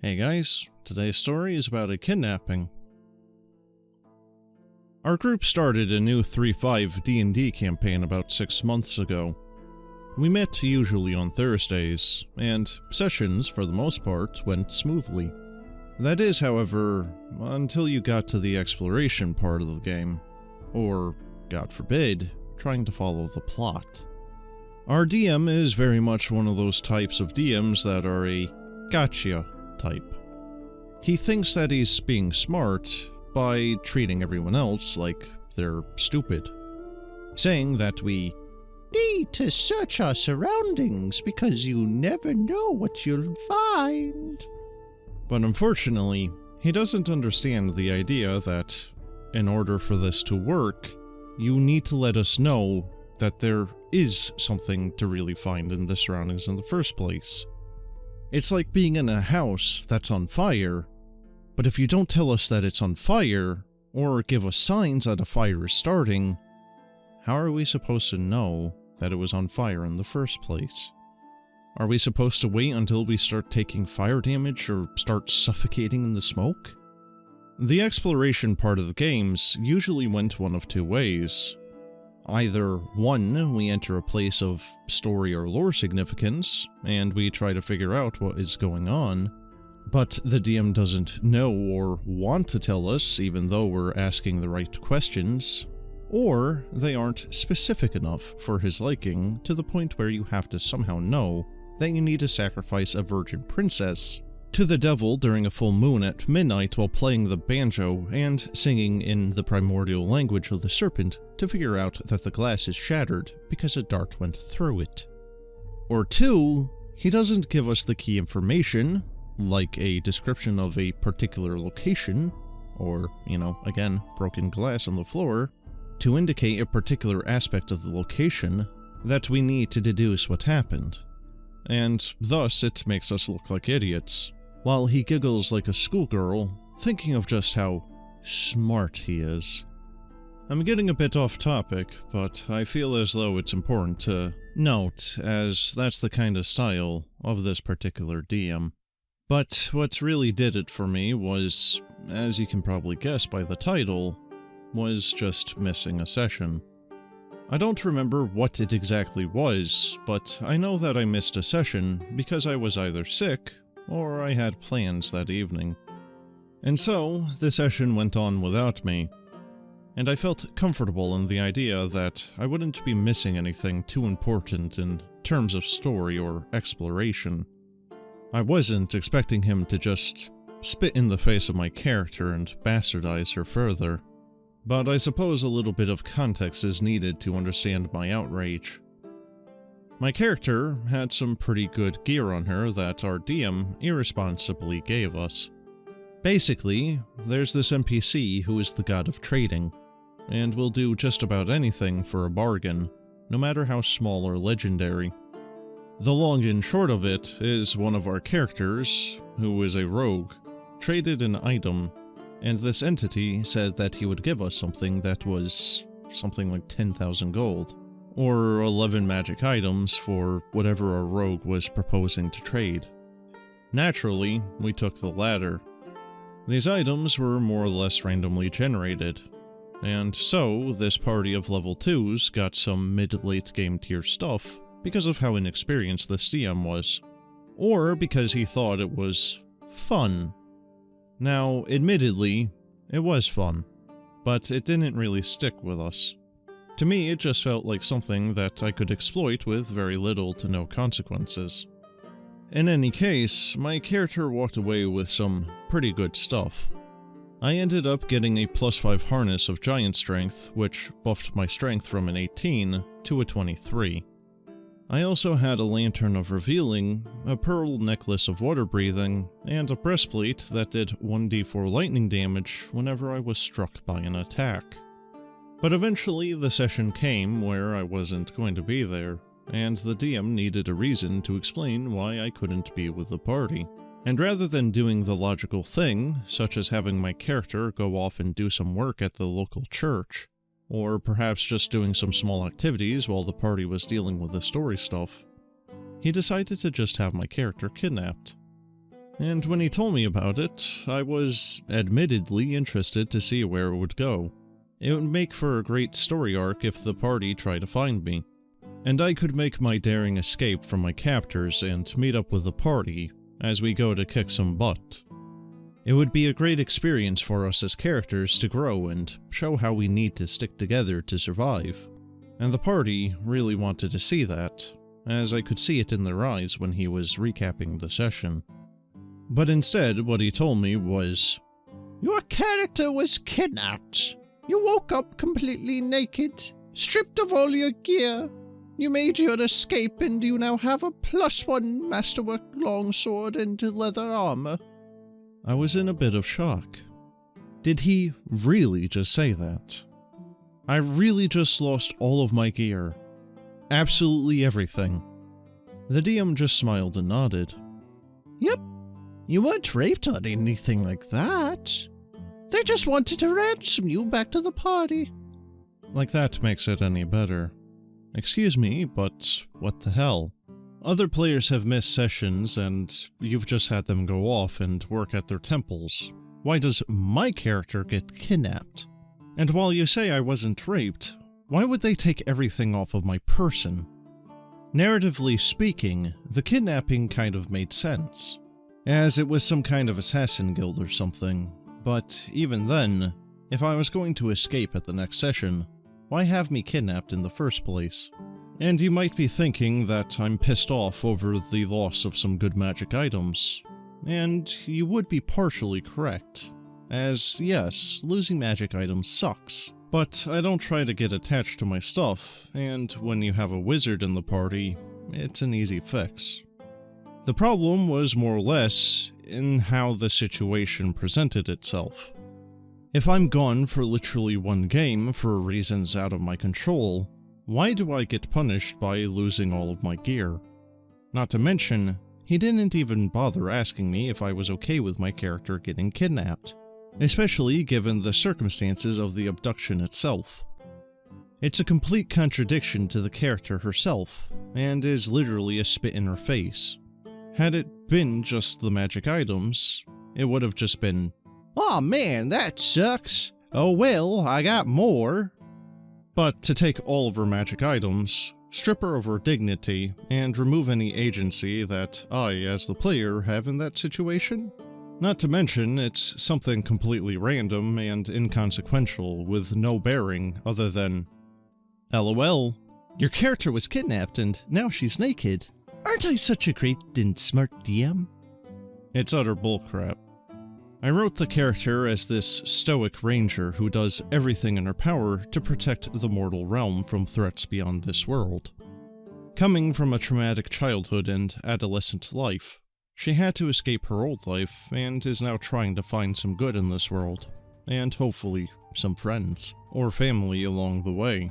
Hey guys, today's story is about a kidnapping. Our group started a new 3.5 D&D campaign about 6 months ago. We met usually on Thursdays, and sessions, for the most part, went smoothly. That is, however, until you got to the exploration part of the game. Or, God forbid, trying to follow the plot. Our DM is very much one of those types of DMs that are a gotcha type. He thinks that he's being smart by treating everyone else like they're stupid. Saying that we need to search our surroundings because you never know what you'll find. But unfortunately, he doesn't understand the idea that, in order for this to work, you need to let us know that there is something to really find in the surroundings in the first place. It's like being in a house that's on fire, but if you don't tell us that it's on fire, or give us signs that a fire is starting, how are we supposed to know that it was on fire in the first place? Are we supposed to wait until we start taking fire damage or start suffocating in the smoke? The exploration part of the games usually went one of two ways. Either, one, we enter a place of story or lore significance, and we try to figure out what is going on, but the DM doesn't know or want to tell us even though we're asking the right questions, or they aren't specific enough for his liking to the point where you have to somehow know that you need to sacrifice a virgin princess to the devil during a full moon at midnight while playing the banjo and singing in the primordial language of the serpent to figure out that the glass is shattered because a dart went through it. Or two, he doesn't give us the key information, like a description of a particular location, or, again, broken glass on the floor, to indicate a particular aspect of the location that we need to deduce what happened. And thus it makes us look like idiots, while he giggles like a schoolgirl, thinking of just how smart he is. I'm getting a bit off topic, but I feel as though it's important to note, as that's the kind of style of this particular DM. But what really did it for me was, as you can probably guess by the title, was just missing a session. I don't remember what it exactly was, but I know that I missed a session because I was either sick or I had plans that evening. And so, the session went on without me, and I felt comfortable in the idea that I wouldn't be missing anything too important in terms of story or exploration. I wasn't expecting him to just spit in the face of my character and bastardize her further, but I suppose a little bit of context is needed to understand my outrage. My character had some pretty good gear on her that our DM irresponsibly gave us. Basically, there's this NPC who is the god of trading, and will do just about anything for a bargain, no matter how small or legendary. The long and short of it is one of our characters, who is a rogue, traded an item, and this entity said that he would give us something that was something like 10,000 gold. Or 11 magic items for whatever a rogue was proposing to trade. Naturally, we took the latter. These items were more or less randomly generated, and so this party of level 2s got some mid-late game tier stuff because of how inexperienced the DM was, or because he thought it was fun. Now, admittedly, it was fun, but it didn't really stick with us. To me, it just felt like something that I could exploit with very little to no consequences. In any case, my character walked away with some pretty good stuff. I ended up getting a +5 harness of giant strength, which buffed my strength from an 18 to a 23. I also had a lantern of revealing, a pearl necklace of water breathing, and a breastplate that did 1d4 lightning damage whenever I was struck by an attack. But eventually the session came where I wasn't going to be there, and the DM needed a reason to explain why I couldn't be with the party. And rather than doing the logical thing, such as having my character go off and do some work at the local church, or perhaps just doing some small activities while the party was dealing with the story stuff, he decided to just have my character kidnapped. And when he told me about it, I was admittedly interested to see where it would go. It would make for a great story arc if the party tried to find me, and I could make my daring escape from my captors and meet up with the party as we go to kick some butt. It would be a great experience for us as characters to grow and show how we need to stick together to survive. And the party really wanted to see that, as I could see it in their eyes when he was recapping the session. But instead, what he told me was, "Your character was kidnapped. You woke up completely naked, stripped of all your gear. You made your escape and you now have a +1 masterwork longsword and leather armor." I was in a bit of shock. Did he really just say that? I really just lost all of my gear. Absolutely everything. The DM just smiled and nodded. "Yep. You weren't raped or anything like that. They just wanted to ransom you back to the party." Like that makes it any better. Excuse me, but what the hell? Other players have missed sessions and you've just had them go off and work at their temples. Why does my character get kidnapped? And while you say I wasn't raped, why would they take everything off of my person? Narratively speaking, the kidnapping kind of made sense, as it was some kind of assassin guild or something, but even then, if I was going to escape at the next session, why have me kidnapped in the first place? And you might be thinking that I'm pissed off over the loss of some good magic items, and you would be partially correct, as yes, losing magic items sucks. But I don't try to get attached to my stuff, and when you have a wizard in the party, it's an easy fix. The problem was more or less in how the situation presented itself. If I'm gone for literally one game for reasons out of my control, why do I get punished by losing all of my gear? Not to mention, he didn't even bother asking me if I was okay with my character getting kidnapped, especially given the circumstances of the abduction itself. It's a complete contradiction to the character herself, and is literally a spit in her face. Had it been just the magic items, it would have just been, "Aw man, that sucks. Oh well, I got more." But to take all of her magic items, strip her of her dignity, and remove any agency that I, as the player, have in that situation? Not to mention, it's something completely random and inconsequential with no bearing other than, LOL, your character was kidnapped and now she's naked. Aren't I such a great and smart DM? It's utter bullcrap. I wrote the character as this stoic ranger who does everything in her power to protect the mortal realm from threats beyond this world. Coming from a traumatic childhood and adolescent life, she had to escape her old life and is now trying to find some good in this world, and hopefully some friends or family along the way,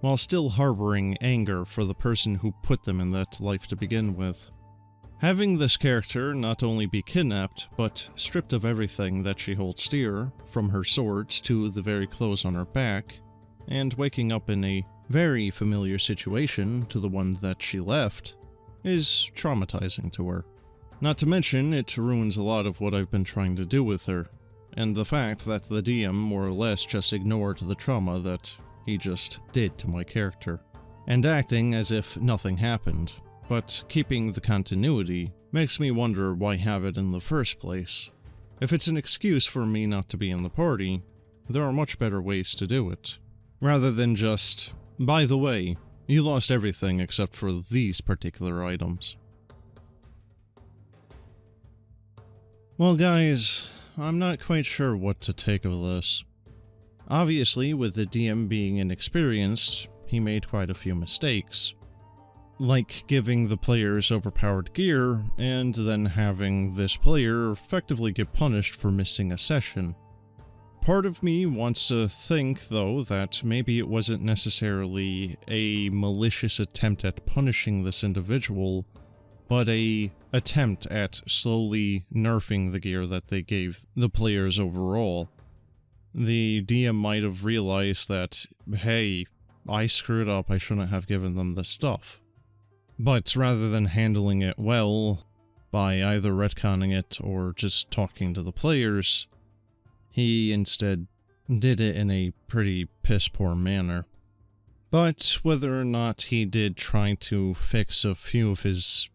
while still harboring anger for the person who put them in that life to begin with. Having this character not only be kidnapped, but stripped of everything that she holds dear, from her swords to the very clothes on her back, and waking up in a very familiar situation to the one that she left, is traumatizing to her. Not to mention, it ruins a lot of what I've been trying to do with her, and the fact that the DM more or less just ignored the trauma that he just did to my character, and acting as if nothing happened. But keeping the continuity makes me wonder why have it in the first place. If it's an excuse for me not to be in the party, there are much better ways to do it. Rather than just, by the way, you lost everything except for these particular items. Well guys, I'm not quite sure what to take of this. Obviously, with the DM being inexperienced, he made quite a few mistakes. Like giving the players overpowered gear, and then having this player effectively get punished for missing a session. Part of me wants to think, though, that maybe it wasn't necessarily a malicious attempt at punishing this individual, but a attempt at slowly nerfing the gear that they gave the players overall. The DM might have realized that, hey, I screwed up, I shouldn't have given them this stuff. But rather than handling it well, by either retconning it or just talking to the players. He instead did it in a pretty piss-poor manner. But whether or not he did try to fix a few of his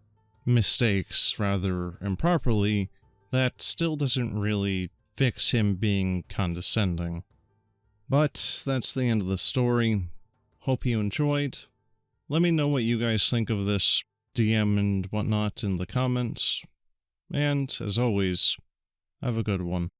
mistakes rather improperly, that still doesn't really fix him being condescending. But that's the end of the story. Hope you enjoyed. Let me know what you guys think of this DM and whatnot in the comments. And, as always, have a good one.